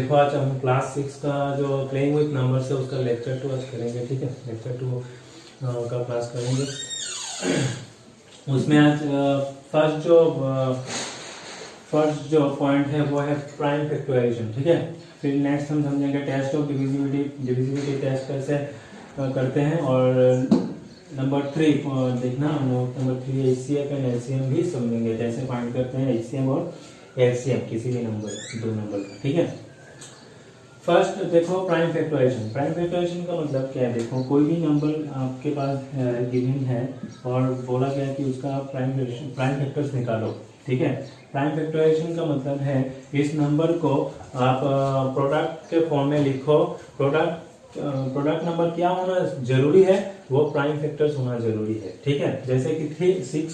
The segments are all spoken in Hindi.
देखो आज हम क्लास 6 का जो प्लेइंग विथ नंबर्स है उसका लेक्चर 2 आज करेंगे, ठीक है। लेक्चर 2 का क्लास करेंगे। उसमें आज फर्स्ट जो पॉइंट है वो है प्राइम फैक्टराइजेशन, ठीक है। फिर नेक्स्ट हम समझेंगे टेस्ट ऑफ डिविजिबिलिटी टेस्ट कैसे करते हैं, और नंबर 3 देखना नंबर 3 एचसीएफ एंड एलसीएम भी समझेंगे, कैसे फाइंड करते हैं एचसीएम और एलसीएम किसी भी नंबर, दो नंबर का, ठीक है। फर्स्ट देखो प्राइम फैक्टराइजेशन। प्राइम फैक्टराइजेशन का मतलब क्या है, देखो कोई भी नंबर आपके पास गिवन है और बोला गया है कि उसका प्राइम फैक्टर्स निकालो, ठीक है। प्राइम फैक्टराइजेशन का मतलब है इस नंबर को आप प्रोडक्ट के फॉर्म में लिखो। प्रोडक्ट नंबर क्या होना जरूरी है, वो प्राइम फैक्टर्स होना जरूरी है, ठीक है। जैसे कि 6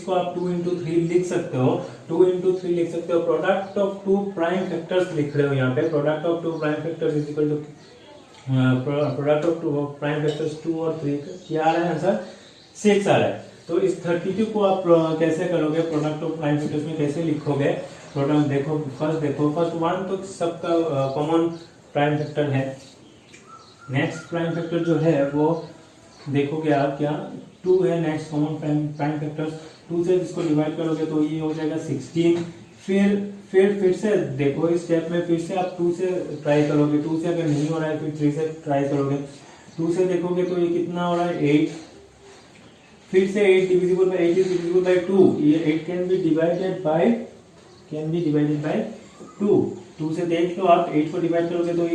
को आप 2 into 3 लिख सकते हो, 2 into 3 लिख सकते हो। प्रोडक्ट ऑफ 2 प्राइम फैक्टर्स लिख रहे हो यहाँ पे, product of 2 prime factors is equal to product of 2 prime factors 2 और 3 क्या आ रहा है आंसर 6 आ रहा है। तो इस 32 को आप कैसे करोगे, प्रोडक्ट ऑफ प्राइम फैक्टर्स में कैसे लिखोगे। प्रोडक्ट देखो फर्स्ट 1 तो सबका कॉमन प्राइम फैक्टर है। नेक्स्ट प्राइम फैक्टर जो है वो देखोगे आप क्या 2 है, नेक्स्ट कॉमन प्राइम फैक्टर्स 2 से जिसको डिवाइड करोगे तो ये हो जाएगा 16। फिर से देखो इस स्टेप में फिर से आप 2 से ट्राई करोगे, 2 से अगर नहीं हो रहा है फिर 3 से ट्राई करोगे, 2 से देखोगे तो ये कितना हो रहा है 8। फिर से 8 डिविजिबल बाय 2, ये 8 कैन बी डिवाइडेड बाय 2 से देख लो आप 8 को डिवाइड करोगे तो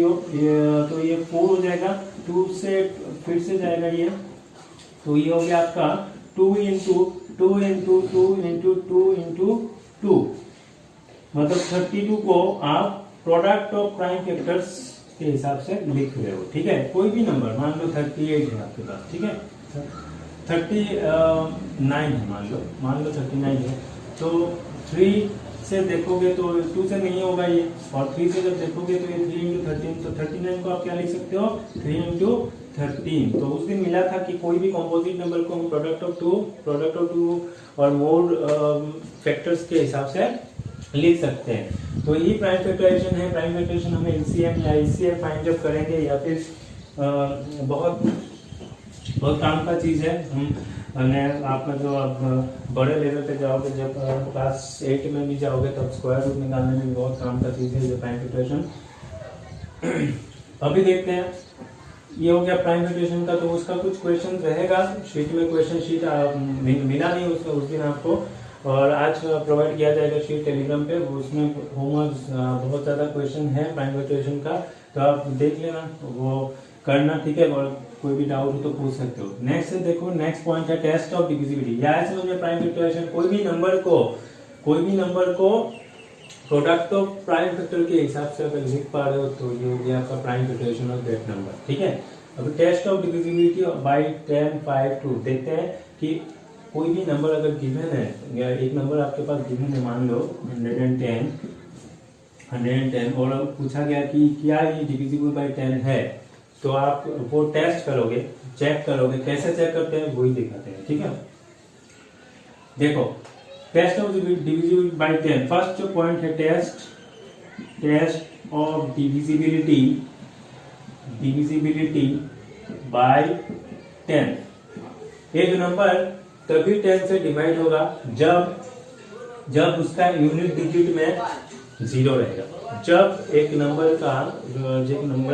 ये 4 हो जाएगा। 2 से फिर से जाएगा ये, तो ये हो गया आपका 2 into 2 मतलब 32 को आप प्रोडक्ट ऑफ प्राइम फैक्टर्स के हिसाब से लिख रहे हो, ठीक है। कोई भी नंबर मान लो 38 है आपके पास, ठीक है, 39 है मान लो 39 है, तो 3 से देखोगे तो 2 से नहीं होगा ये, और 3 से जब देखोगे तो ये 3 into 13, तो 39 को आप क्या लिख सकते हो 3 into 13। तो उस दिन मिला था कि कोई भी कॉम्पोजिट नंबर को हम प्रोडक्ट ऑफ टू और मोर फैक्टर्स के हिसाब से लिख सकते हैं। तो ये प्राइम फैक्टराइजेशन है। प्राइम फैक्टराइजेशन हम एलसीएम या एचसीएफ फाइंड जब करेंगे या फिर बहुत काम का चीज है। आपका जो आप बड़े लेवल पे जाओगे, जब क्लास 8 में भी जाओगे तब स्क्वायर रूट निकालने में भी बहुत काम का चीज है जो प्राइम फैक्टराइजेशन। अभी देखते हैं, ये हो गया प्राइम फैक्टराइजेशन का। तो उसका कुछ क्वेश्चन रहेगा शीट में, क्वेश्चन शीट मिला नहीं उसमें उस दिन आपको, और आज प्रोवाइड किया जाएगा शीट टेलीग्राम पे। उसमें होमवर्क बहुत ज्यादा क्वेश्चन है प्राइम फैक्टराइजेशन का, तो आप देख लेना, वो करना, ठीक है। और कोई भी डाउट हो तो पूछ सकते हो। नेक्स्ट देखो, नेक्स्ट पॉइंट है टेस्ट ऑफ डिविजिबिलिटी। या ऐसे में प्राइम फैक्टराइजेशन कोई भी नंबर को प्रोडक्ट ऑफ प्राइम फैक्टर के हिसाब से अगर लिख पा रहे हो तो ये हो गया आपका prime factorization of that number, ठीक है। अब टेस्ट ऑफ डिविजिबिलिटी बाय 10, 5, 2 देखते हैं कि कोई भी नंबर अगर गिवन है, या एक नंबर आपके पास गिवन है, मान लो 110 और पूछा गया कि क्या ये डिविजिबल बाय 10 है, तो आप वो टेस्ट करोगे, चेक करोगे। कैसे चेक करते हैं वही दिखाते हैं, ठीक है। देखो test of divisible by 10, first जो पॉइंट है टेस्ट ऑफ डिविजिबिलिटी बाय 10। एक नंबर तभी 10 से डिवाइड होगा जब उसका यूनिट डिजिट में 0 रहेगा। जब एक नंबर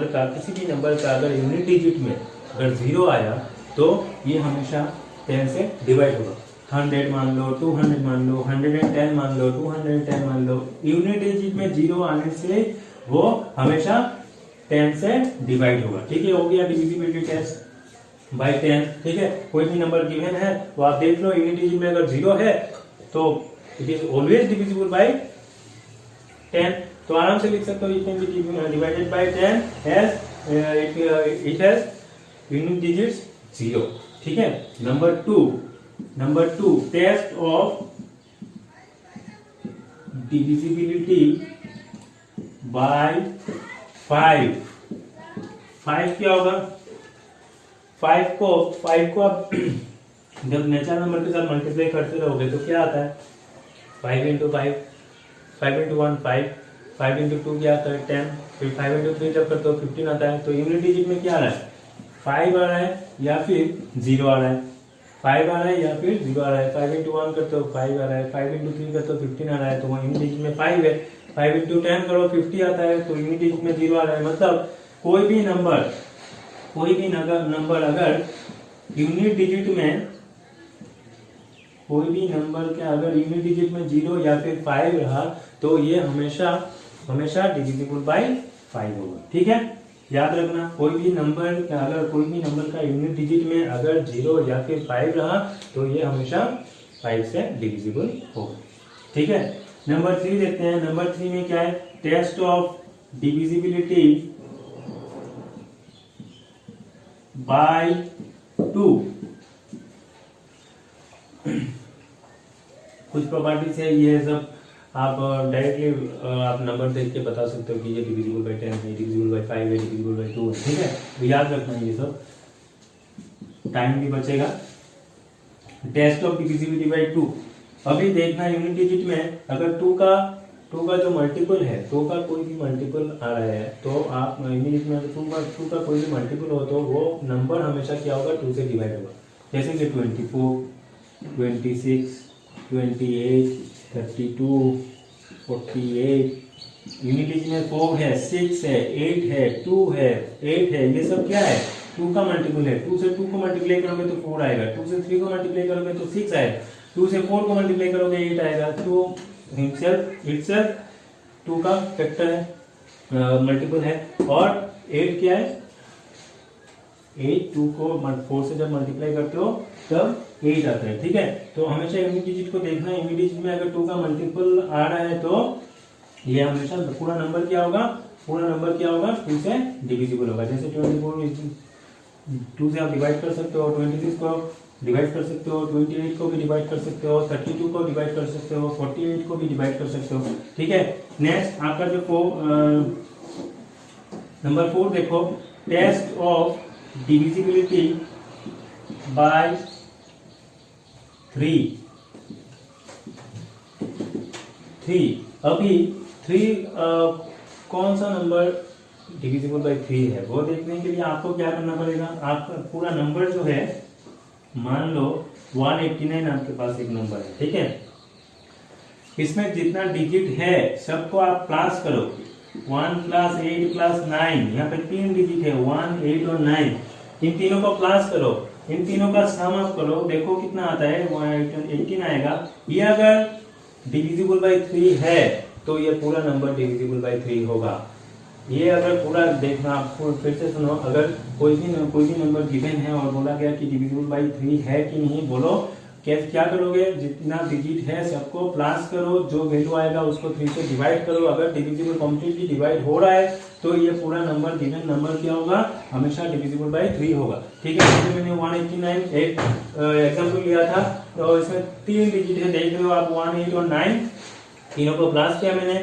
का किसी भी नंबर का अगर यूनिट डिजिट में अगर 0 आया तो ये हमेशा 10 से डिवाइड होगा। 100 मान लो, 200 मान लो, 110 मान लो, 210 मान लो, यूनिट डिजिट में 0 आने से वो हमेशा 10 से डिवाइड होगा, ठीक है। हो गया डिविजिबिलिटी टेस्ट बाय 10, ठीक है। कोई भी नंबर गिवन है तो आप देख लो यूनिट डिजिट में अगर 0 है तो it is always divisible by 10। तो आराम से लिख सकते हो it can be divided by 10 as it has unit digits 0, ठीक है। Number 2 test of divisibility by 5 क्या होगा, 5 को आप जब नेचुरल नंबर के साथ मल्टीप्लाई करते रहोगे तो क्या आता है 5 into 1 5, 5 इंटू टू क्या आता है 10, फिर 5 इंटू थ्री जब करते हो 15 आता है। तो यूनिट डिजिट में क्या आ रहा है 5 आ रहा है या फिर 0 आ रहा है, 5 आ रहा है या फिर 0 आ रहा है। 5 इंटू वन करते हो 5 आ रहा है, 5 इंटू थ्री करते हो 15 आ रहा है, तो वहाँ यूनिट डिजिट में 5 है। 5 इंटू 10 करो 50 आता है, तो यूनिट डिजिट में 0 आ रहा है। मतलब कोई भी नंबर अगर यूनिट डिजिट में कोई भी नंबर के अगर यूनिट डिजिट में 0 या फिर 5 रहा तो ये हमेशा डिविजिबल बाय 5 होगा। ठीक है, याद रखना कोई भी नंबर का यूनिट डिजिट में अगर 0 या फिर 5 रहा तो ये हमेशा 5 से डिविजिबल होगा। ठीक है, नंबर 3 देखते हैं। नंबर 3 में क्या है, टेस्ट ऑफ डिविजिबिलिटी बाय 2। कुछ प्रॉपर्टीज है, ये सब आप डायरेक्टली आप नंबर देख के बता सकते हो कि ये डिविजिबल बाय 10 है, डिविजिबल बाय 5 है, डिविजिबल बाय 2 है। ठीक है, तो याद रखना ये सब, टाइम भी बचेगा। Test of divisibility by 2। अभी देखना यूनिट डिजिट में अगर 2 का जो मल्टीपल है, 2 का कोई भी मल्टीपल आ रहा है तो आप यूनिट डिजिट में अगर 2 का कोई भी मल्टीपल हो तो वो नंबर हमेशा क्या होगा 2 से डिवाइड होगा। जैसे कि 24, 26, 28, 32, 48, यूनिट डिजिट में 4 है, 6 है, 8 है, 2 है, 8 है, ये सब क्या है 2 का मल्टीपल है। 2 से 2 को मल्टीप्लाई करोगे तो 4 आएगा, 2 से 3 को मल्टीप्लाई करोगे तो 6 आएगा, 2 से 4 को मल्टीप्लाई करोगे 8 आएगा। तो इटसेल्फ 2 का फैक्टर है, मल्टीपल है। और 8 क्या है, 8 2 को 4 से जब मल्टीप्लाई करते हो तब 8 आता है। ठीक है, तो हमेशा यूनिट डिजिट को देखना है। यूनिट डिजिट में अगर 2 का मल्टीपल आ रहा है तो ये हमेशा पूरा नंबर क्या होगा 2 से डिविजिबल होगा। जैसे 24 2 से आप डिवाइड कर सकते हो, 26 को डिवाइड कर सकते हो, 28 को भी डिवाइड कर सकते हो, 32 को डिवाइड कर सकते हो, 48 को भी डिवाइड कर सकते हो। ठीक है, नेक्स्ट आपका जो नंबर 4 देखो, टेस्ट ऑफ डिविजिबिलिटी बाय 3। अभी 3 कौन सा नंबर डिविजिबल बाय 3 है वो देखने के लिए आपको क्या करना पड़ेगा, आपका पूरा नंबर जो है, मान लो 189 आपके पास एक नंबर है। ठीक है, इसमें जितना डिजिट है सबको आप प्लस करो, 1 + 8 + 9, यहाँ पे 3 डिजिट है 1, 8 और 9, इन तीनों को प्लस करो, इन तीनों का सम अप करो, देखो कितना आता है 18 आएगा। ये अगर डिविजिबल बाय 3 है तो ये पूरा नंबर डिविजिबल बाय 3 होगा। ये अगर पूरा देखना, आपको फिर से सुनो, अगर कोई भी नंबर गिवन है और बोला गया कि डिविजिबल बाय 3 है कि नहीं, बोलो क्या करोगे, जितना डिजिट है सबको प्लस करो, जो वैल्यू आएगा उसको 3 से डिवाइड करो। अगर डिविजिबल कंप्लीटली डिवाइड हो रहा है तो ये पूरा नंबर गिवन नंबर क्या होगा, हमेशा डिविजिबल बाय 3 होगा। ठीक है, जैसे मैंने 189 एक एग्जांपल लिया था, तो इसमें 3 डिजिट है, देख रहे हो आप 1, 8 और 9, तीनों को प्लस किया मैंने,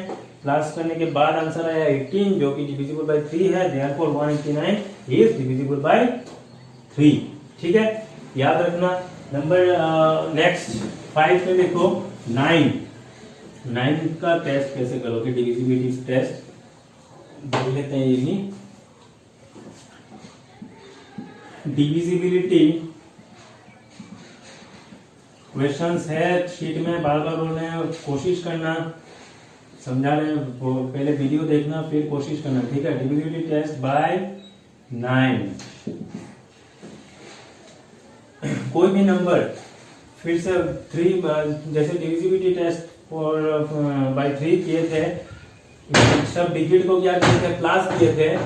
प्लस करने के बाद आंसर आया 18 जो कि डिविजिबल बाय 3 है, देयरफॉर 189 इज डिविजिबल बाय 3। ठीक है, याद रखना। नंबर नेक्स्ट 5 में देखो 9 का टेस्ट कैसे करोगे, डिविजिबिलिटी टेस्ट देख लेते हैं। ये डिविजिबिलिटी क्वेश्चंस है, शीट में बार बार बोल रहे हैं, कोशिश करना, समझा रहे हैं, पहले वीडियो देखना फिर कोशिश करना। ठीक है, डिविजिबिलिटी टेस्ट बाय 9। कोई भी नंबर फिर से 3, जैसे डिविजिबिलिटी टेस्ट और बाय 3 किए थे, सब डिजिट को क्या किए थे, प्लस किए थे,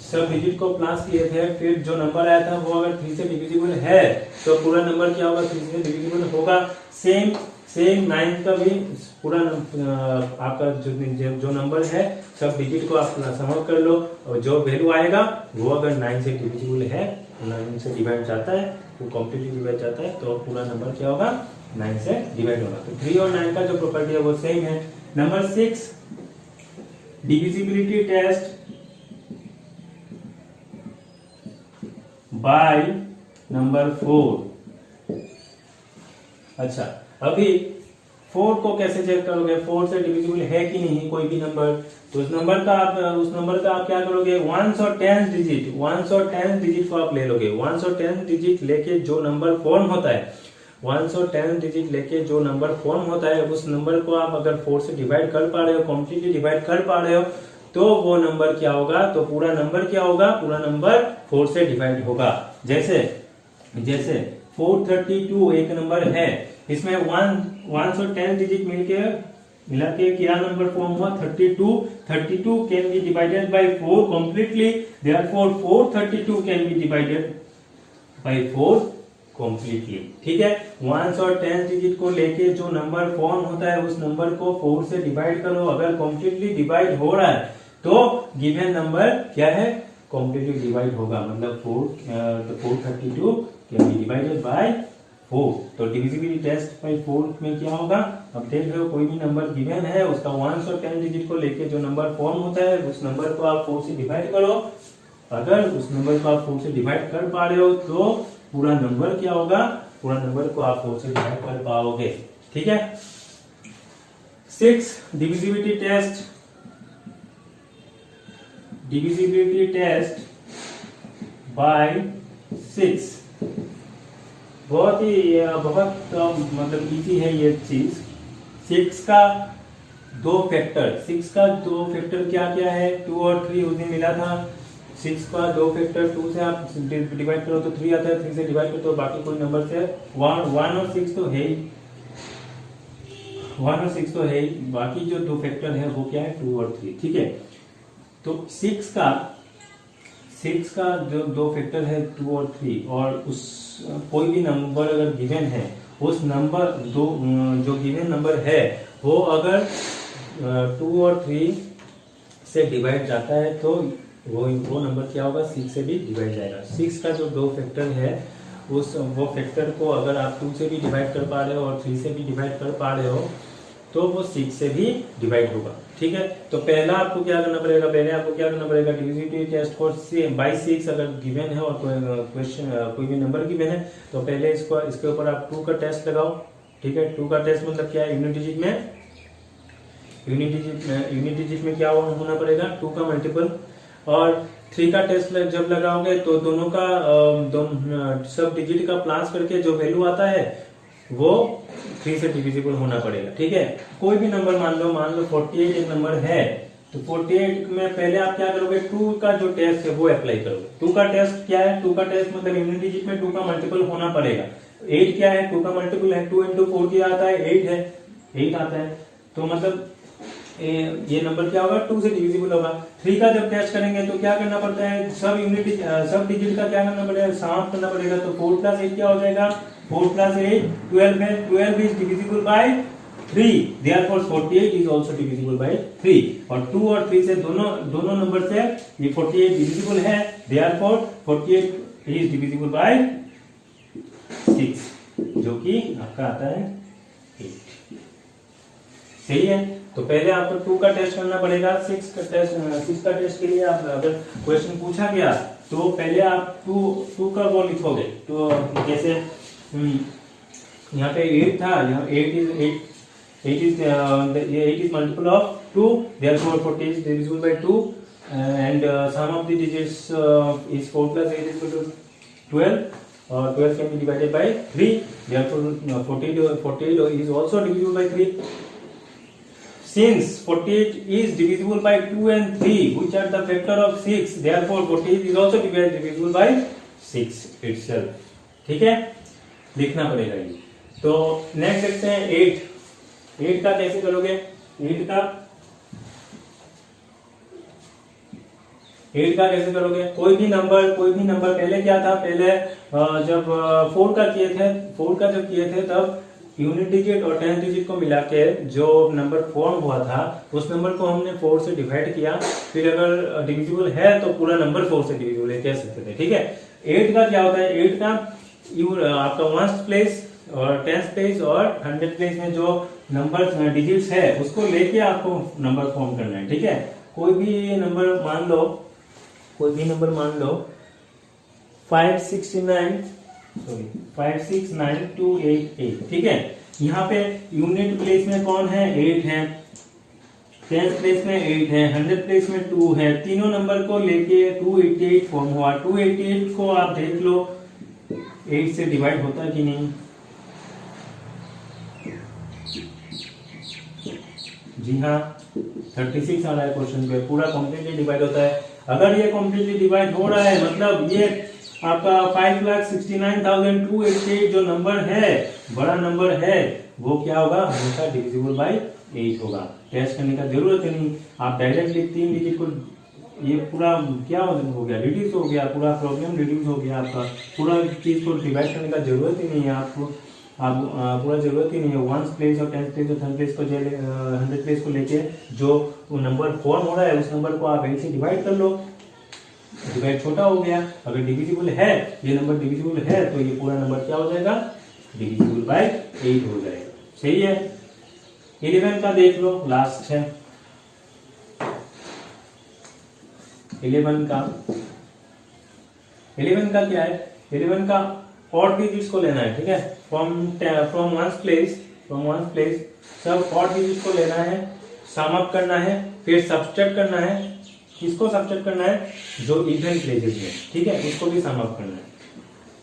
सब डिजिट को प्लस किए थे, फिर जो नंबर आया था वो अगर 3 से डिविजिबल है तो पूरा नंबर क्या होगा, 3 से डिविजिबल होगा। सेम 9 का भी पूरा आपका जो नंबर है सब डिजिट को आप सम अप कर लो, और जो वैल्यू आएगा वो अगर 9 से डिविजिबल है, 9 से डिवाइड जाता है, वो कम्प्लीटली डिवाइड जाता है, तो पूरा नंबर क्या होगा 9 से डिवाइड होगा। तो 3 और 9 का जो प्रॉपर्टी है वो सेम है। Number 6, divisibility test by number 4। अच्छा, अभी 4 को कैसे चेक करोगे, 4 से डिविजिबल है कि नहीं कोई भी नंबर, तो उस नंबर का आप क्या करोगे, 1 और 10 डिजिट को आप ले लोगे। 1 और 10 डिजिट लेके जो नंबर फॉर्म होता है, 1 और 10 डिजिट लेके जो नंबर फॉर्म होता है, उस नंबर को आप अगर 4 से डिवाइड कर पा रहे हो, कम्प्लीटली डिवाइड कर पा रहे हो, तो वो नंबर क्या होगा, तो पूरा नंबर क्या होगा, पूरा नंबर 4 से डिवाइड होगा। जैसे 432 एक नंबर है, इसमें 1 और 10 डिजिट मिला के क्या नंबर फॉर्म हुआ, 32 can be divided bye 4 completely, therefore 432 can be divided bye 4 completely. ठीक है, 1 और 10 डिजिट को लेके जो नंबर फॉर्म होता है, उस नंबर को 4 से डिवाइड करो, अगर कंप्लीटली डिवाइड हो रहा है तो गिवन नंबर क्या है, कंप्लीटली डिवाइड होगा, मतलब 432 कैन बी डिवाइडेड बाय 4। तो डिविजिबिलिटी टेस्ट बाय 4 में क्या होगा, अब देख रहे हो कोई भी नंबर गिवन है, उसका 1 और 10 डिजिट को लेके जो नंबर फॉर्म होता है, उस नंबर को आप 4 से डिवाइड करो, अगर उस नंबर को आप 4 से डिवाइड कर पा रहे हो तो पूरा नंबर क्या होगा, पूरा नंबर को आप 4 से डिवाइड कर पाओगे। ठीक है, 6 डिविजिबिलिटी टेस्ट बाय 6, बहुत मतलब इजी है ये चीज। 6 का दो फैक्टर क्या क्या है, 2 और 3 उस दिन मिला था। 6 का दो फैक्टर 2 से आप डिवाइड करो तो 3 आता है, 3 से डिवाइड करो तो बाकी कोई नंबर से 1 और 6 तो है ही, 1 और 6 तो है ही, बाकी जो दो फैक्टर है वो क्या है, 2 और 3। ठीक है, तो 6 का जो दो फैक्टर है 2 और 3, और उस कोई भी नंबर अगर गिवन है, उस नंबर जो गिवन नंबर है वो अगर 2 और 3 से डिवाइड जाता है तो वो नंबर क्या होगा, 6 से भी डिवाइड जाएगा। 6 का जो दो फैक्टर है वो फैक्टर को अगर आप 2 से भी डिवाइड कर पा रहे हो और 3 से भी डिवाइड कर पा रहे हो तो वो 6 से भी डिवाइड होगा। ठीक है, तो पहला आपको क्या करना पड़ेगा, डिविजिबिलिटी टेस्ट फॉर बाय 6 अगर गिवन है और कोई भी नंबर गिवन है तो पहले इसके ऊपर आप 2 का टेस्ट लगाओ। ठीक है, 2 का टेस्ट मतलब क्या है, यूनिट डिजिट में क्या होना पड़ेगा, 2 का मल्टीपल, और 3 का टेस्ट जब लगाओगे तो दोनों का सब डिजिट का प्लस करके जो वैल्यू आता है वो 3 से डिविजिबल होना पड़ेगा। ठीक है, कोई भी नंबर मान लो 48 एक नंबर है, तो 48 में पहले आप क्या करोगे, 2 का जो टेस्ट है वो अप्लाई करोगे। 2 का टेस्ट क्या है, 2 का टेस्ट मतलब यूनिट डिजिट में 2 का मल्टीपल होना पड़ेगा। 8 क्या है, 2 का मल्टीपल है, 2 इंटू 4 क्या आता है, 8 है, 8 आता है, तो मतलब ये नंबर क्या होगा, 2 से डिविजिबल होगा। 3 का जब टेस्ट करेंगे तो क्या करना पड़ता है, सब डिजिट का क्या करना पड़ेगा, साफ करना पड़ेगा, तो 4 प्लस 8 क्या हो जाएगा, 4 प्लस 8 12 है, 12 is divisible by 3, therefore 48 is also divisible by 3, और 2 और 3 से दोनों नंबर से ये 48 डिविजिबल है, देयरफॉर 48 इज डिविजिबल बाय 6, जो कि आपका आता है 8। सही है, तो पहले आपको 2 का टेस्ट करना पड़ेगा। 6 का टेस्ट के लिए आप अगर क्वेश्चन पूछा गया तो पहले आप 2 का वो लिखोगे, तो जैसे यहाँ पे 8 था, यहाँ 8 is multiple of 2, therefore 40 is divisible by 2, and sum of the digits is 4 plus 8 is equal to 12, or 12 can be divided by 3, therefore 48 is also divisible by 3. Since 48 is divisible by 2 and 3, which are the factor of 6, therefore 48 is also divisible by 6 itself. ठीक है, लिखना पड़ेगा ये। तो नेक्स्ट देखते हैं 8 का कैसे करोगे। 8 का कैसे करोगे, कोई भी नंबर पहले क्या था, पहले जब 4 का जब किए थे तब यूनिट डिजिट और 10 डिजिट को मिला के जो नंबर फॉर्म हुआ था उस नंबर को हमने 4 से डिवाइड किया, फिर अगर डिविजिबल है तो पूरा नंबर 4 से डिविजिबल है कह सकते थे। ठीक है, 8 का क्या होता है, 8 का आपका 1st प्लेस और 10th प्लेस और 100th प्लेस में जो नंबर डिजिट्स है उसको लेके आपको नंबर फॉर्म करना है। ठीक है, कोई भी नंबर मान लो 569 सॉरी 569288, ठीक है। यहाँ पे यूनिट प्लेस में कौन है, 8 है, 10th प्लेस में 8 है, 100th प्लेस में 2 है, तीनों नंबर को लेके 288 फॉर्म हुआ। 288 को आप देख लो 8 से डिवाइड होता है कि नहीं, जी हाँ 36 आ रहा है क्वेश्चन पे, पूरा कम्प्लीटली डिवाइड होता है। अगर ये कम्प्लीटली डिवाइड हो रहा है मतलब ये आपका 5,69,288 जो नंबर है, बड़ा नंबर है, वो क्या होगा, हमेशा डिविजिबल बाय 8 होगा। टेस्ट करने का जरूरत ही नहीं, आप डायरेक्टली 3 डिजिट को, ये पूरा क्या हो गया, रिड्यूस हो गया, पूरा प्रॉब्लम रिड्यूस हो गया आपका, पूरा चीज को डिवाइड करने का जरूरत ही नहीं है आपको, आप पूरा जरूरत ही नहीं है। 1 प्लेस और 10 प्लेस और 10 प्लेस को 100 प्लेस को लेके जो नंबर फॉर्म हो रहा है उस नंबर को आप 8 से डिवाइड कर लो, डिवाइड छोटा हो गया। अगर डिविजिबल है, ये नंबर डिविजिबल है तो ये पूरा नंबर क्या हो जाएगा, डिविजिबल बाय 8 हो जाएगा, सही है। 11 का देख लो, लास्ट है 11 का क्या है, 11 का ऑड डिजिट्स को लेना है, ठीक है। फ्रॉम वन प्लेस सब ऑड डिजिट्स को लेना है, सम अप करना है, फिर सब्सट्रैक्ट करना है। किसको सब्सट्रैक्ट करना है, जो इवन प्लेसेस में, ठीक है, उसको भी सम अप करना है।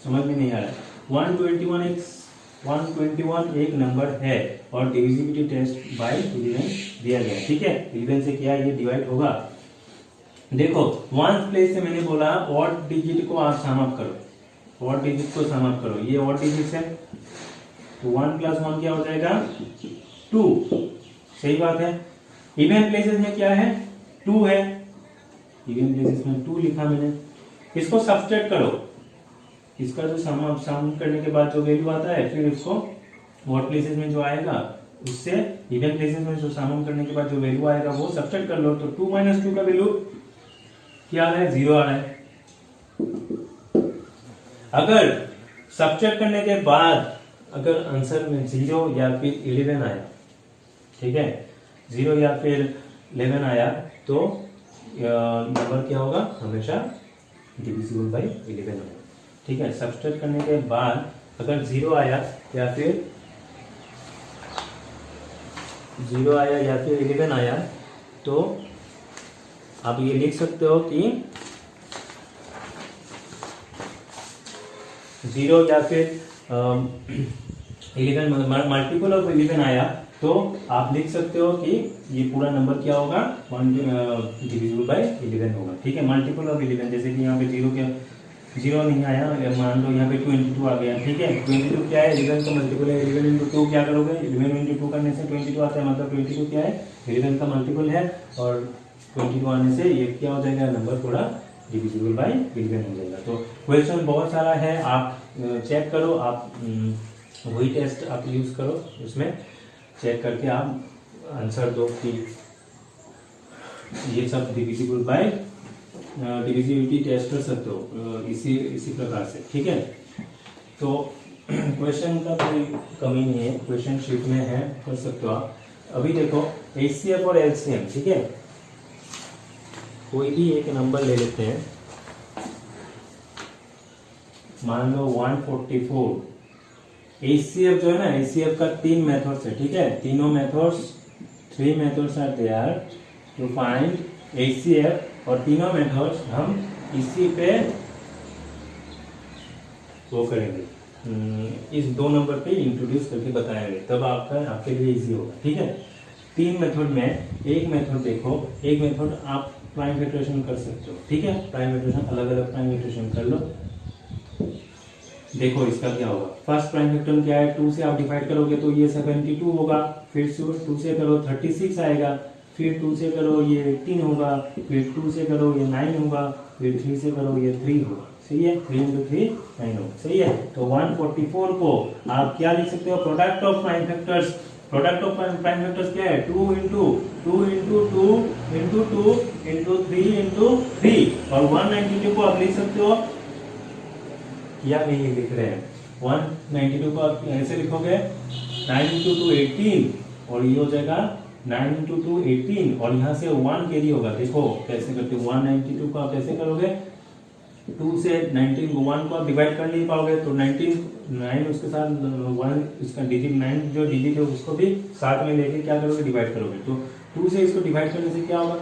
समझ में नहीं आ रहा है। 121 एक नंबर है और डिविजिबिलिटी टेस्ट बाय 11 दिया गया, ठीक है। 11 से क्या ये डिवाइड होगा, देखो 1 प्लेस से मैंने बोला ऑड डिजिट को आप सम अप करो, ऑड डिजिट को सम अप करो, ये ऑड डिजिट है तो 1 + 1 क्या हो जाएगा 2, सही बात है। इवन प्लेसेस में क्या है 2 है, इवन प्लेसेस में 2 लिखा मैंने, इसको सब्सट्रैक्ट करो, इसका जो सम करने के बाद जो वैल्यू आता है फिर इसको ऑड प्लेसेस में जो आएगा उससे इवन प्लेसेस में जो सम करने के बाद जो वैल्यू आएगा वो सब्सट्रैक्ट कर लो, तो 2 - 2 का वैल्यू क्या आ रहा है, 0 आ रहा है। अगर सब्ट्रैक्ट करने के बाद अगर आंसर में 0 या फिर 11 आया, ठीक है, 0 या फिर 11 आया तो नंबर क्या होगा, हमेशा डिविजिबल बाय 11 होगा, ठीक है। सब्ट्रैक्ट करने के बाद अगर 0 आया या फिर 11 आया तो आप ये लिख सकते हो कि 0 या फिर 11 मल्टीपल ऑफ 11 आया तो आप लिख सकते हो कि ये पूरा नंबर क्या होगा, डिविजिबल बाय 11 होगा, ठीक है। मल्टीपल ऑफ 11 जैसे कि यहाँ पे 0 नहीं आया, मान लो यहाँ पे 22 आ गया, ठीक है। 22 क्या है, 11 का मल्टीपल है, 11 × 2 क्या करोगे, 11 × 2 करने से 22 आता है, मतलब 22 क्या है, 11 का मल्टीपल है, और 22 आने से ये क्या हो जाएगा, नंबर पूरा डिविजिबल बाय 11 हो जाएगा। तो क्वेश्चन बहुत सारा है, आप चेक करो, आप वही टेस्ट आप यूज करो, उसमें चेक करके आप आंसर दो कि ये सब डिविजिबल बाय डिविजिबिलिटी टेस्ट कर सकते हो इसी प्रकार से, ठीक है। तो क्वेश्चन का कोई कमी नहीं है, क्वेश्चन शीट में है, कर सकते हो आप। अभी देखो HCF और LCM, ठीक है, कोई भी एक नंबर ले लेते हैं, मान लो 144। HCF जो है ना, HCF का 3 मेथड्स है, ठीक है, तीनों methods 3 methods are there to find HCF, और तीनों मेथड्स हम इसी पे वो करेंगे, इस 2 नंबर पे इंट्रोड्यूस करके बताएंगे, तब आपके लिए इजी होगा, ठीक है। 3 मेथड में एक मेथड देखो, एक मेथड आप प्राइम फैक्टराइजेशन कर सकते हो, ठीक है, प्राइम फैक्टराइजेशन अलग अलग प्राइम फैक्टराइजेशन कर लो। देखो इसका क्या होगा, फर्स्ट प्राइम फैक्टर क्या है, 2 से आप डिवाइड करोगे तो ये 72 होगा, फिर 2 से करो 36 आएगा, फिर 2 से करो ये 18 होगा, फिर 2 से करो ये 9 होगा, फिर 3 से करो ये 3 होगा, सही है, 3 × 3 9 होगा, सही है। तो 144 को आप क्या लिख सकते हो, product of prime factors, product of prime factors क्या है, 2 × 2 × 2 × 2 × 3 × 3, और 192 को आप लिख सकते हो, या नहीं लिख रहे हैं, 192 को आप ऐसे लिखोगे 9 × 2 18, और ये हो जाएगा 9 × 2 18, और यहाँ से 1 कैरी होगा, देखो कैसे करते हो, 192 को आप कैसे करोगे, 2 से 19 1 को आप डिवाइड कर नहीं पाओगे, तो 9 उसके साथ 1 इसका डिजिट 9 जो डिजिट है उसको भी साथ में लेके क्या करोगे, डिवाइड करोगे। तो 2 से इसको डिवाइड करने से क्या होगा,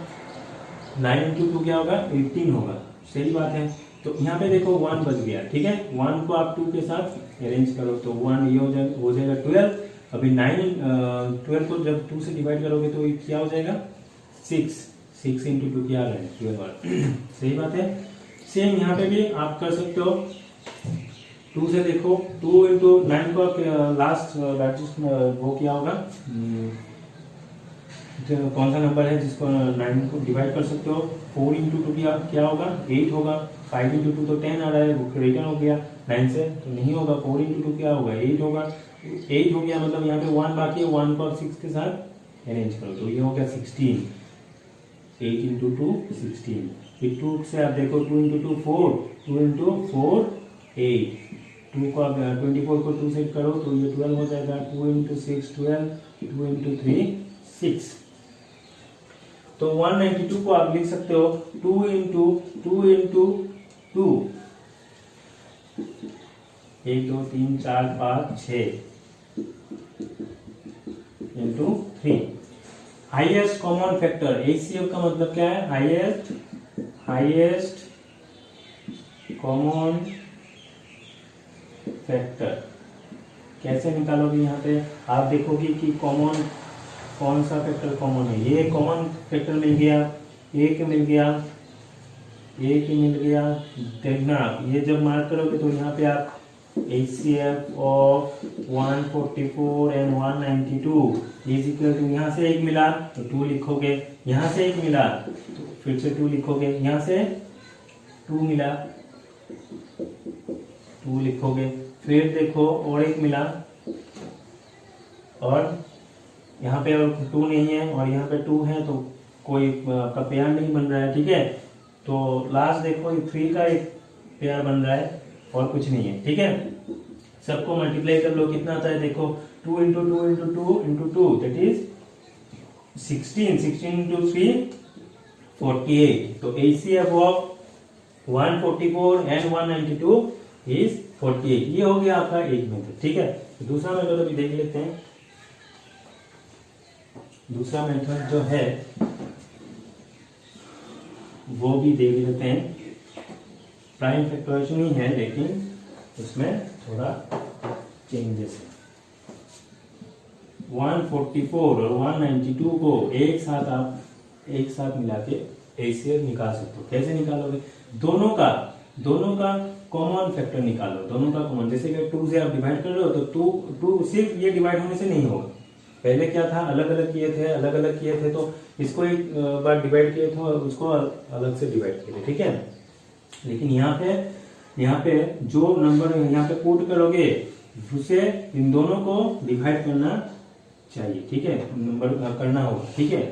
9 इंटू 2 क्या होगा, 18 होगा। सही बात है। तो यहाँ पे देखो 1 बच गया, ठीक है। 1 को आप 2 के साथ अरेंज करो तो 1 ये हो जाएगा 12। अभी 12 को जब 2 से डिवाइड करोगे तो ये क्या हो जाएगा, 6 इंटू 2 क्या आ रहा है, 12। सही बात है। सेम यहाँ पे भी आप कर सकते हो। 2 से देखो 2 इंटू 9 को लास्ट वो क्या होगा, कौन सा नंबर है जिसको 9 को डिवाइड कर सकते हो। 4 इंटू 2 क्या होगा, 8 होगा। 5 इंटू 2 तो 10 आ रहा है, वो रिटर्न हो गया 9 से, तो नहीं होगा। 4 इंटू 2 क्या होगा, 8 होगा। 8 हो गया, मतलब यहाँ पे 1 बाकी है, 1 को 6 के साथ अरेंज करो तो ये हो गया 16। 8 इंटू 2 16। फिर 2 से आप देखो 2 इंटू 2 4, 2 इंटू 4 8। 2 को आप 24 को 2 से करो तो ये 12 हो जाएगा। 2 इंटू 6 12, 2 इंटू 3 6। तो 192 को आप लिख सकते हो 2 into 2 into 2, 1 2 3 4 5 6 into 3। Highest common factor, HCF का मतलब क्या है, हाईएस्ट कॉमन फैक्टर। कैसे निकालोगे, यहाँ पे आप देखोगे कि कॉमन कौन सा फैक्टर कॉमन है। ये कॉमन फैक्टर मिल गया, एक मिल गया, एक मिल गया। देखना ये जब मार्क करोगे तो यहाँ पे आप HCF of 144 and 192 is equal to, यहाँ से एक मिला तो 2 लिखोगे, यहाँ से एक मिला तो फिर से 2 लिखोगे, यहाँ से 2 मिला 2 लिखोगे, फिर देखो और एक मिला और यहाँ पे 2 नहीं है और यहाँ पे 2 है तो कोई का पेयर नहीं बन रहा है, ठीक है। तो लास्ट देखो 3 का एक पेयर बन रहा है और कुछ नहीं है, ठीक है। सबको मल्टीप्लाई कर लो, कितना आता है देखो, 2 into 2 into 2 into 2 that is 16, 16 into 3 48। तो HCF ऑफ 144 एंड 192 इज 48। ये हो गया आपका एक मेथड, ठीक है। दूसरा मेथड अभी देख लेते हैं। दूसरा मेथड जो है वो भी देख लेते हैं। प्राइम फैक्टराइजेशन ही है लेकिन उसमें थोड़ा चेंजेस है। 144 और 192 को एक साथ मिला के HCF निकाल सकते हो। कैसे निकालोगे, दोनों का कॉमन फैक्टर निकालो। दोनों का कॉमन, जैसे कि 2 से आप डिवाइड कर रहे हो तो 2 सिर्फ ये डिवाइड होने से नहीं होगा। पहले क्या था, अलग अलग किए थे तो इसको एक बार डिवाइड किए थे और उसको अलग से डिवाइड किए थे, ठीक है। लेकिन यहाँ पे जो नंबर यहाँ पे पुट करोगे उसे इन दोनों को डिवाइड करना चाहिए, ठीक है, नंबर करना होगा, ठीक है।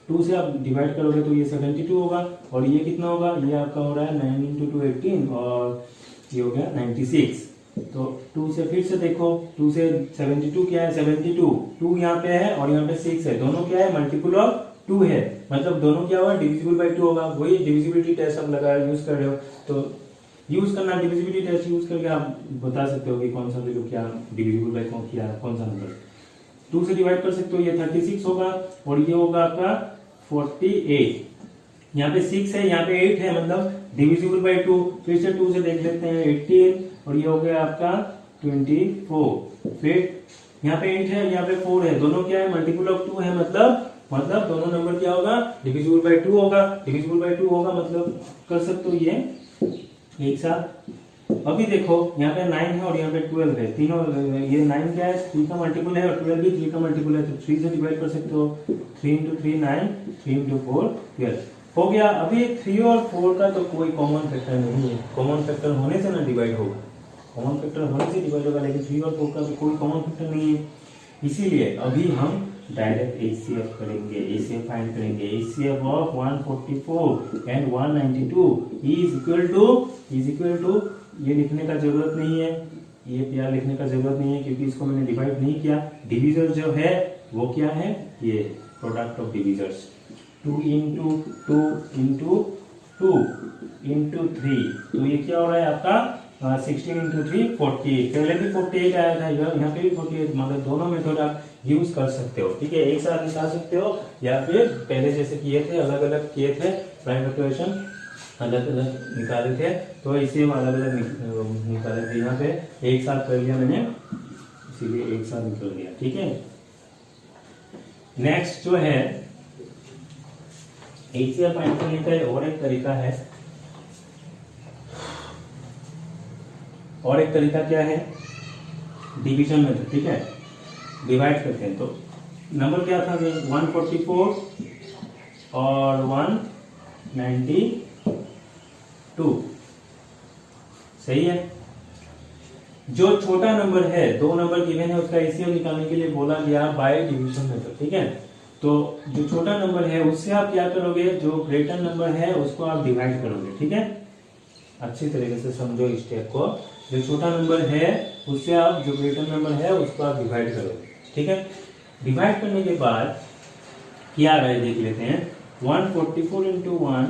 2 से आप डिवाइड करोगे तो ये 72 होगा और ये कितना होगा, ये आपका हो रहा है 9 इंटू 2 18 और ये हो गया 96। तो 2 से फिर से देखो, 2 से 72 क्या है, 72 2 यहाँ पे है और यहाँ पे 6 है, दोनों क्या है, मल्टीपल ऑफ 2 है, मतलब दोनों क्या होगा, डिविजिबल बाय 2 होगा। वही डिविजिबिलिटी टेस्ट आप लगा यूज कर रहे हो तो यूज करना, डिविजिबिलिटी टेस्ट यूज करके आप बता सकते हो कि कौन सा वैल्यू क्या डिविजिबल बाय कौन सा नंबर। 2 से डिवाइड कर सकते हो, ये 36 होगा और ये होगा आपका 48। यहाँ पे 6 है, यहाँ पे 8 है, मतलब डिविजिबल बाय 2। फिर से 2 से देख लेते हैं, 18 और ये हो गया आपका 24। फिर यहाँ पे 8 है, यहाँ पे 4 है, दोनों क्या है, मल्टीपल ऑफ 2 है, मतलब दोनों नंबर क्या होगा, डिविजिबल बाय 2 होगा। डिविजिबल बाय 2 होगा मतलब कर सकते हो ये एक साथ। अभी देखो यहाँ पे 9 है और यहाँ पे 12 है, तीनों ये 9 क्या है, 3 का मल्टीपल है और 12 भी 3 का मल्टीपल है, तो 3 से डिवाइड कर सकते हो। 3 इंटू 3 9, 3 इंटू 4 12 हो गया। अभी 3 और 4 का तो कोई कॉमन फैक्टर नहीं है, कॉमन फैक्टर होने से ना डिवाइड होगा, कॉमन फैक्टर होने से डिवाइड होगा, लेकिन 3 और 4 का तो कोई कॉमन फैक्टर नहीं है। इसीलिए अभी हम डायरेक्ट HCF करेंगे, HCF फाइंड करेंगे। HCF of 144 and 192 is equal to ये लिखने का जरूरत नहीं है, ये पेयर लिखने का जरूरत नहीं है क्योंकि इसको मैंने डिवाइड नहीं किया। डिविजर जो है वो क्या है, ये product of divisors. 2 into 2 into 2 into 3, तो ये क्या हो रहा है आपका 16 इंटू 3 48। पहले भी 48 आया था, यहाँ पे भी 48, मतलब दोनों मेथड आप यूज कर सकते हो। ठीक है, एक साथ निकाल सकते हो या फिर पहले जैसे किए थे अलग अलग किए थे, प्राइम फैक्टराइजेशन अलग अलग निकाले थे, तो इसे अलग अलग निकाले थे। यहाँ पे एक साथ कर लिया मैंने, इसीलिए एक साथ निकल गया। ठीक है, नेक्स्ट जो है HCF फाइंड करने का और एक तरीका है, और एक तरीका क्या है, डिवीजन मेथड। ठीक है, डिवाइड करते हैं, तो नंबर क्या था, 144 और 192, सही है। जो छोटा नंबर है, दो नंबर गिवन है, उसका एचसीएफ निकालने के लिए बोला गया बाय डिवीजन मेथड। ठीक है, तो जो छोटा नंबर है उससे आप क्या करोगे, जो ग्रेटर नंबर है उसको आप डिवाइड करोगे। ठीक है, अच्छी तरीके से समझो इस स्टेप को। जो छोटा नंबर है उससे आप जो ग्रेटर नंबर है उसको आप डिवाइड करोगे। ठीक है, डिवाइड करने के बाद क्या आ रहा है देख लेते हैं। 144 इंटू 1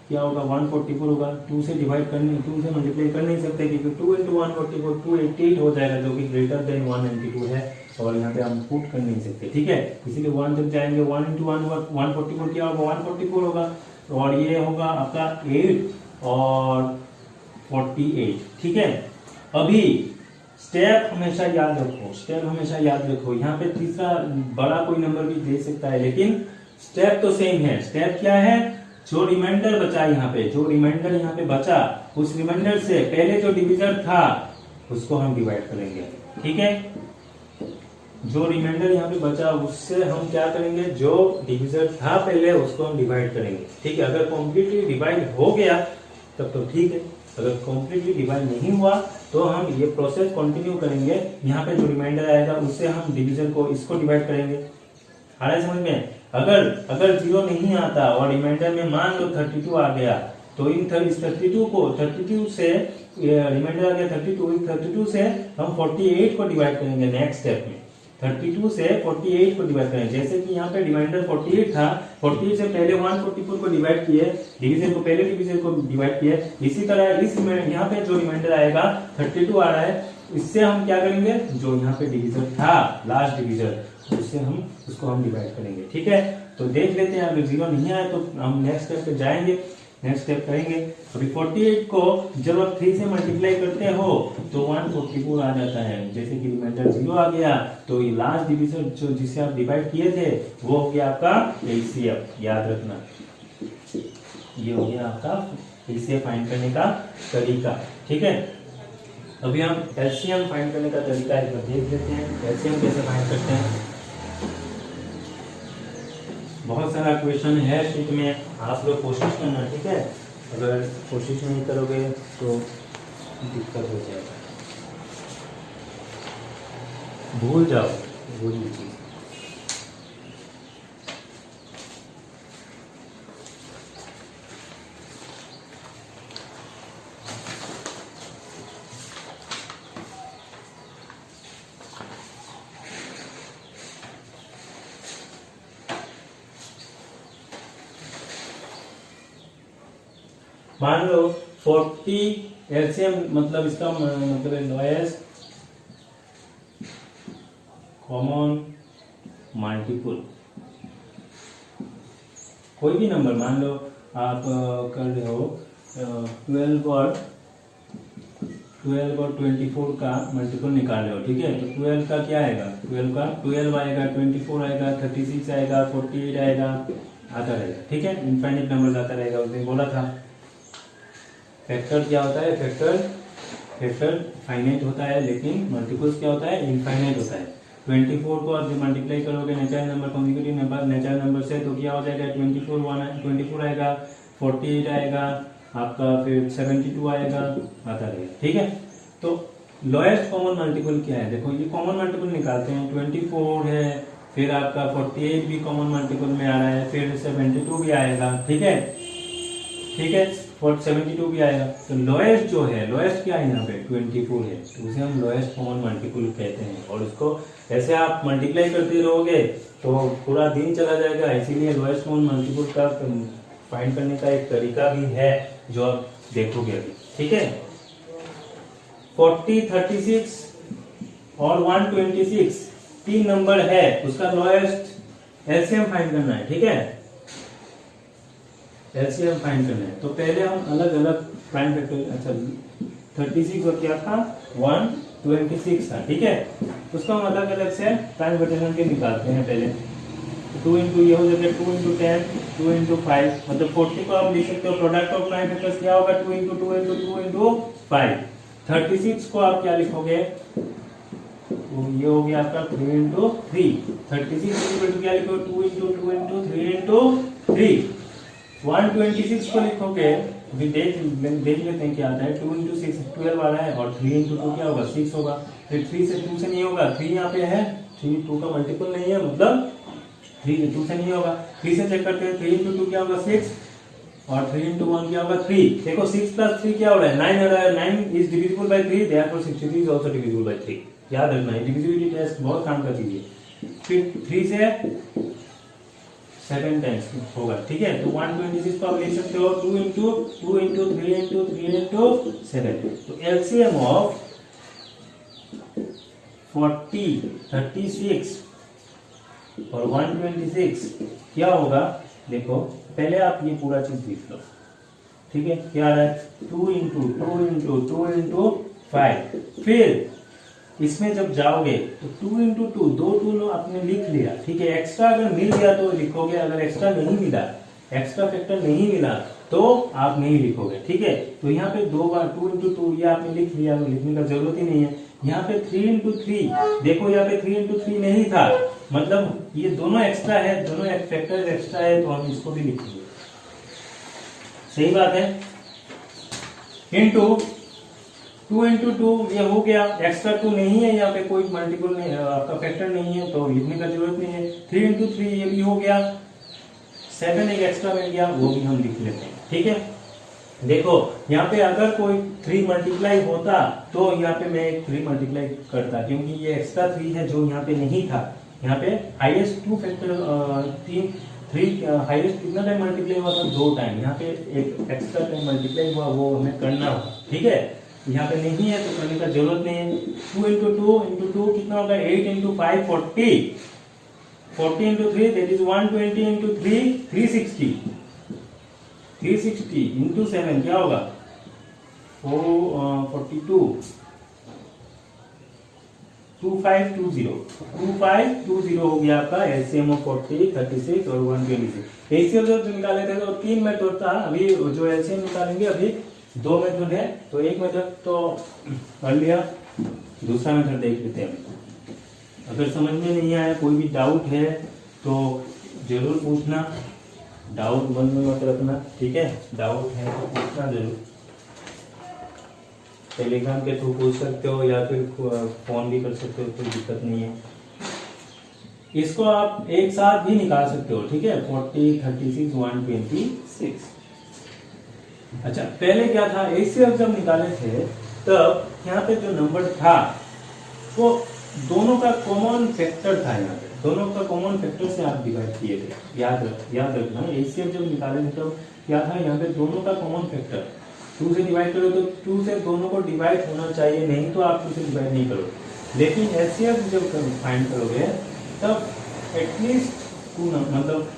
क्या होगा, 144 होगा। 2 से डिवाइड करने, 2 से मल्टीप्लाई कर नहीं सकते क्योंकि 2 इंटू 144 288 हो जाएगा, जो कि ग्रेटर देन 192 है, और यहाँ पे हम पुट कर नहीं सकते। ठीक है, इसीलिए 1 तक जाएंगे। 1 इंटू 144 क्या होगा, 144 होगा, और ये होगा आपका 8 और 48। ठीक है, अभी स्टेप हमेशा याद रखो, स्टेप हमेशा याद रखो। यहाँ पे तीसरा बड़ा कोई नंबर भी दे सकता है, लेकिन स्टेप तो सेम है। स्टेप क्या है, जो रिमाइंडर बचा यहाँ पे, जो रिमाइंडर यहाँ पे बचा, उस रिमाइंडर से पहले जो डिविजर था उसको हम डिवाइड करेंगे। ठीक है, जो रिमाइंडर यहाँ पे बचा उससे हम क्या करेंगे, जो डिविजर था पहले उसको हम डिवाइड करेंगे। ठीक है, अगर कम्प्लीटली डिवाइड हो गया तब तो ठीक है, अगर कम्प्लीटली डिवाइड नहीं हुआ तो हम ये प्रोसेस कंटिन्यू करेंगे। यहाँ पे जो रिमाइंडर आएगा उससे हम डिवीजन को इसको डिवाइड करेंगे। आ रहा है समझ में। अगर 0 नहीं आता और रिमाइंडर में मान लो 32 आ गया, तो इन 32 से रिमाइंडर आ गया 32 से हम 48 को डिवाइड करेंगे। नेक्स्ट स्टेप में 32 से 48 को डिवाइड करें। जैसे कि यहाँ पे रिमाइंडर 48 था, 48 से पहले 144 को डिवाइड किए, डिवीजन को पहले डिवीजन को डिवाइड किए। इसी तरह इस यहाँ पे जो रिमाइंडर आएगा 32 आ रहा है, इससे हम क्या करेंगे, जो यहाँ पे डिवीजन था लास्ट डिवीजन, उससे हम उसको हम डिवाइड करेंगे। ठीक है, तो देख लेते हैं। अगर 0 नहीं आया तो हम नेक्स्ट स्टेप पे जाएंगे, नेक्स्ट स्टेप करेंगे। अभी 48 को जब आप 3 से मल्टीप्लाई करते हो तो 144 आ जाता है। जैसे कि रिमाइंडर 0 आ गया तो ये लास्ट डिवीजन जो जिसे आप डिवाइड किए थे वो हो गया आपका एचसीएफ। याद रखना, ये हो गया आपका एचसीएफ फाइंड करने का तरीका। ठीक है, अभी हम एलसीएम फाइंड करने का तरीका एक बार देख लेते हैं। एलसीएम कैसे फाइंड करते हैं, बहुत सारा क्वेश्चन है शीट में, आप लोग कोशिश करना। ठीक है, अगर कोशिश नहीं करोगे तो दिक्कत हो जाएगा, भूल जाओ, भूल लीजिए। मान लो 40 एलसीएम, मतलब इसका मतलब है लोएस्ट कॉमन मल्टीपल। कोई भी नंबर मान लो आप कर रहे हो 12 और 24 का मल्टीपल निकाल रहे हो। ठीक है, तो 12 का क्या आएगा, 12 आएगा, 24 आएगा, 36 आएगा, 48 आएगा, आता रहेगा। ठीक है, इनफाइनाइट नंबर आता रहेगा। उसने बोला था फैक्टर क्या होता है, फैक्टर फाइनाइट होता है, लेकिन मल्टीपल्स क्या होता है, इनफाइनाइट होता है। 24 को आप मल्टीप्लाई करोगे natural number consecutive number natural number से, तो क्या हो जाएगा 24 आएगा, 48 आएगा आपका, फिर 72 आएगा, आता रहेगा। ठीक है, तो लोएस्ट कॉमन मल्टीपल क्या है, देखो ये कॉमन मल्टीपल निकालते हैं। 24 है, फिर आपका 48 भी कॉमन मल्टीपल में आ रहा है, फिर 72 भी आएगा। ठीक है, 72 भी आएगा। तो लोएस्ट जो है, लोएस्ट क्या है यहाँ पे 24 है, तो उसे हम लोएस्ट कॉमन मल्टीपल कहते हैं। और उसको ऐसे आप मल्टीप्लाई करते रहोगे तो पूरा दिन चला जाएगा, इसीलिए लोएस्ट कॉमन मल्टीपल का फाइंड करने का एक तरीका भी है जो आप देखोगे अभी, ठीक है। 40, 36 और 126 तीन नंबर है, उसका लोएस्ट एलसीएम फाइंड करना है, ठीक है। एलसीएम फाइंड करना है तो पहले हम अलग अलग प्राइम फैक्टर, अच्छा 36 और क्या था 126 था, ठीक है। उसको हम अलग अलग से प्राइम फैक्टर के निकालते हैं। पहले 2 इंटू ये हो जाएगा 2 इंटू 10, 2 इंटू 5, मतलब 40 को आप लिख सकते हो प्रोडक्ट ऑफ प्राइम फैक्टर्स क्या होगा 2 इंटू 2 इंटू 2 इंटू 5। 36 को आप क्या लिखोगे, तो ये हो गया आपका 3 इंटू 3। 36 इक्वल टू क्या लिखोगे 2 इंटू 2 इंटू 3 इंटू 3। 126 को लिखोगे, अभी देख लेते हैं क्या आता है। 2 इंटू 6 12 आ रहा है और 3 इंटू 2 क्या होगा 6 होगा। फिर 3 से 2 से नहीं होगा, 3 यहाँ पे है, 3 2 का मल्टीपल नहीं है, मतलब 3 से 2 से नहीं होगा। 3 से चेक करते हैं, 3 इंटू 2 क्या होगा 6 और 3 इंटू 1 क्या होगा 3। देखो 6 प्लस 3 क्या हो रहा है 9 हो रहा है। 9 is divisible by 3, therefore 63 is also divisible by 3। याद रखना है, डिविजिबिलिटी टेस्ट बहुत काम का चीज है। फिर 3 से 7 टाइम्स होगा, ठीक है। तो 126 को आप लिख सकते हो 2 इंटू 2 इंटू 3 इंटू 3 इंटू 7। तो एलसीएम ऑफ 40, 36 और 126 क्या होगा, देखो पहले आप ये पूरा चीज लिख लो, ठीक है। क्या आ रहा है 2 इंटू 2 इंटू 2 इंटू 5। फिर इसमें जब जाओगे तो 2 इंटू 2 2 आपने लिख लिया, ठीक है। एक्स्ट्रा अगर मिल गया तो लिखोगे, अगर एक्स्ट्रा नहीं मिला, एक्स्ट्रा फैक्टर नहीं मिला तो आप नहीं लिखोगे, ठीक है। तो यहाँ पे 2 बार 2 इंटू 2 ये आपने लिख लिया, लिखने का जरूरत ही नहीं है। यहाँ पे 3 इंटू 3, देखो यहाँ पे 3 इंटू 3 नहीं था, मतलब ये दोनों एक्स्ट्रा है, दोनों फैक्टर एक्स्ट्रा है, तो हम इसको भी लिखेंगे, सही बात है। इंटू 2 इंटू 2 ये हो गया, एक्स्ट्रा 2 नहीं है यहाँ पे, कोई मल्टीपल नहीं आपका फैक्टर नहीं है तो लिखने का जरूरत नहीं है। 3 इंटू 3 ये भी हो गया, 7 एक एक्स्ट्रा मिल गया, वो भी हम लिख लेते हैं, ठीक है। देखो यहाँ पे अगर कोई 3 मल्टीप्लाई होता तो यहाँ पे मैं 3 मल्टीप्लाई करता, क्योंकि ये एक्स्ट्रा 3 है जो यहाँ पे नहीं था। यहाँ पे हाईएस्ट 2 फैक्टर 3 हाईएस्ट कितना टाइम मल्टीप्लाई हुआ था 2 टाइम, यहाँ पे एक एक्स्ट्रा टाइम मल्टीप्लाई हुआ, वो हमें करना होगा, ठीक है। यहाँ पे नहीं है तो करने का जरूरत नहीं है। 2 इंटू 2 इंटू 2 कितना होगा 8 into 5 40, 40 into 3 that is 120 into 3 360, 360 into 7 क्या होगा 42 2520 हो गया आपका एलसीएम ऑफ 40, 36 और 126। एलसीएम जब निकाले थे तो 3 मेथड था, अभी जो एलसीएम निकालेंगे अभी 2 मेथड है। तो एक मेथड तो कर लिया, दूसरा मेथड देख लेते हैं। अगर समझ में नहीं आया, कोई भी डाउट है तो जरूर पूछना, डाउट मन में मत रखना, ठीक है। डाउट है तो पूछना जरूर, टेलीग्राम के थ्रू पूछ सकते हो या फिर फोन भी कर सकते हो, कोई दिक्कत नहीं है। इसको आप एक साथ भी निकाल सकते हो, ठीक है। 40, 36, 126। अच्छा पहले क्या था, एचसीएफ जब निकाले थे तब यहाँ पे जो नंबर था वो दोनों का कॉमन फैक्टर था। यहाँ पे दोनों का कॉमन फैक्टर से आप डिवाइड किए थे, याद रखना। एचसीएफ जब निकाले थे तब क्या था, यहाँ पे दोनों का कॉमन फैक्टर 2 से डिवाइड करो तो 2 से दोनों को डिवाइड होना चाहिए, नहीं तो आप 2 से डिवाइड नहीं करोगे। लेकिन एचसीएफ जब फाइंड करोगे तब एटलीस्ट 2 मतलब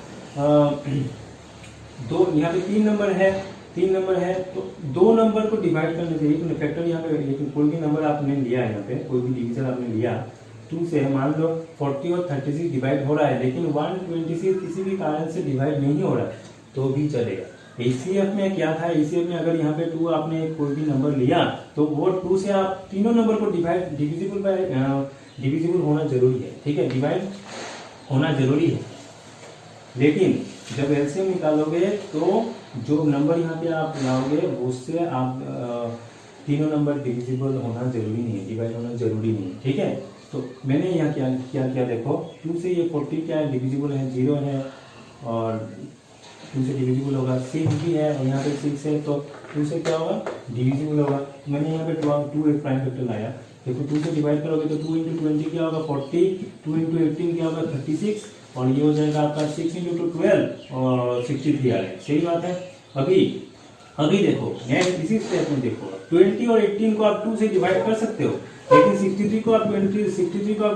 2, यहाँ पे 3 नंबर है, 3 नंबर है तो 2 नंबर को डिवाइड करने से एक फैक्टर यहाँ पे, लेकिन कोई भी नंबर आपने लिया है, यहाँ पे कोई भी डिवीजन आपने लिया 2 से, मान लो 40 और 36 डिवाइड हो रहा है, लेकिन 126 किसी भी कारण से डिवाइड नहीं हो रहा है तो भी चलेगा। एचसीएफ में क्या था, एचसीएफ में अगर यहाँ पे 2 आपने कोई भी नंबर लिया तो वो 2 से आप तीनों नंबर को डिविजिबल होना जरूरी है, ठीक है, डिवाइड होना जरूरी है। लेकिन जब एलसीएम निकालोगे तो जो नंबर यहाँ पे आप लाओगे उससे आप तीनों नंबर डिविजिबल होना जरूरी नहीं है, डिवाइड होना जरूरी नहीं है, ठीक है। तो मैंने यहाँ क्या देखो 2 से ये 40 क्या है डिविजिबल है, 0 है और 2 से डिविजिबल होगा, 6 भी है और यहाँ पे 6 है तो 2 से क्या होगा डिविजिबल होगा। मैंने यहाँ पे 2 एक प्राइम फैक्टर लाया, देखो 2 से डिवाइड करोगे तो 2 इंटू 20 क्या होगा 40, 2 इंटू 18 क्या होगा 36 और ये हो जाएगा आपका 6 इंटू 12 और 63 आ गया। सही बात है। अभी देखो नेक्स्ट इसी स्टेप में देखो 20 और 18 को आप 2 से डिवाइड कर सकते हो, लेकिन 63 को आप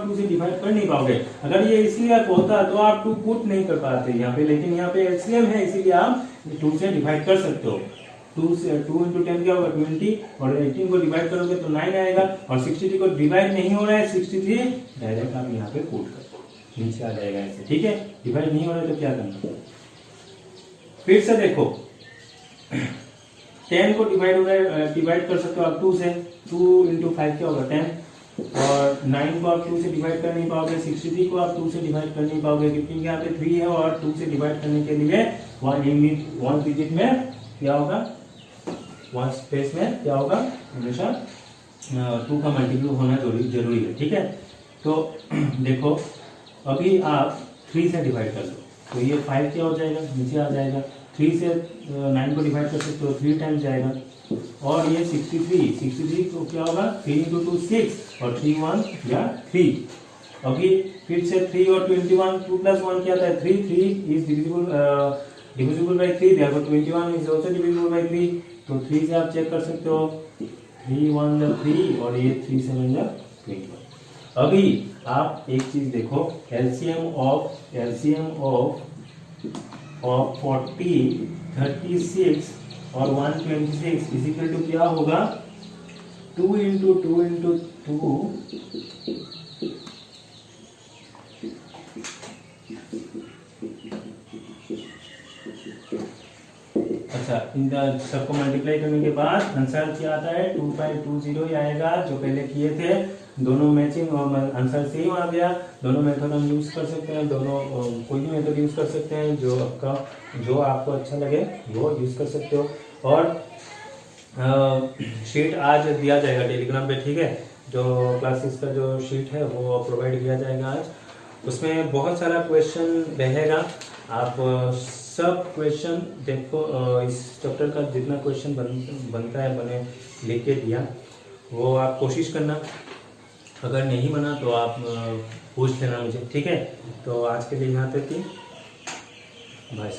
2 से डिवाइड कर नहीं पाओगे। अगर ये इसलिए होता तो आप 2 पुट नहीं कर पाते यहाँ पे, लेकिन यहाँ पे एलसीएम है इसीलिए आप 2 से डिवाइड कर सकते हो। 2 इंटू 10 क्या होगा 20, और 18 को डिवाइड करोगे तो 9 आएगा, और 63 को डिवाइड नहीं हो रहा है 63 डायरेक्ट आप यहाँ पे पुट कर नीचे आ जाएगा ऐसे। ठीक है, डिवाइड नहीं हो रहा है तो क्या करना, फिर से देखो 10 को डिवाइड कर सकते हो आप 2 से, 2 इंटू 5 क्या होगा 10, और 9 को आप 2 से डिवाइड कर नहीं पाओगे, 63 को आप 2 से डिवाइड कर नहीं पाओगे क्योंकि यहाँ पे 3 है, और 2 से डिवाइड करने के लिए वन डिजिट में क्या होगा, वन स्पेस में क्या होगा, हमेशा 2 का मल्टीप्लाई होना जरूरी है। ठीक है, तो देखो अभी आप 3 से डिवाइड कर दो तो ये 5 क्या हो जाएगा, नीचे आ जाएगा। 3 से 9 को डिवाइड कर सकते हो, 3 टाइम्स जाएगा, और ये 63 को क्या होगा 3 इंटू 2 6, और 3 1 या 3। अभी फिर से 3 और 21, 2 प्लस 1 क्या था 3 is divisible by 3, therefore 21 is also divisible by 3। तो 3 से आप चेक कर सकते हो, 3 1 जा 3, और ये 3 7 जा 21। अभी आप एक चीज देखो, एलसीएम ऑफ 40, 36 और 126 इज इक्वल टू क्या होगा, 2 इंटू 2 इंटू 2 अच्छा, इन सबको मल्टीप्लाई करने के बाद आंसर क्या आता है 2520 ही आएगा, जो पहले किए थे। दोनों मैचिंग और आंसर सेम आ गया। दोनों मेथड हम यूज कर सकते हैं, दोनों कोई भी मेथड यूज कर सकते हैं, जो आपको अच्छा लगे वो यूज कर सकते हो। और शीट आज दिया जाएगा टेलीग्राम पे, ठीक है, जो क्लासेस का जो शीट है वो प्रोवाइड किया जाएगा आज। उसमें बहुत सारा क्वेश्चन रहेगा, आप सब क्वेश्चन देखो, इस चैप्टर का जितना क्वेश्चन बनता है बने लेके दिया, वो आप कोशिश करना। अगर नहीं बना तो आप पूछ लेना मुझे, ठीक है। तो आज के लिए यहाँ तक ही, बाय।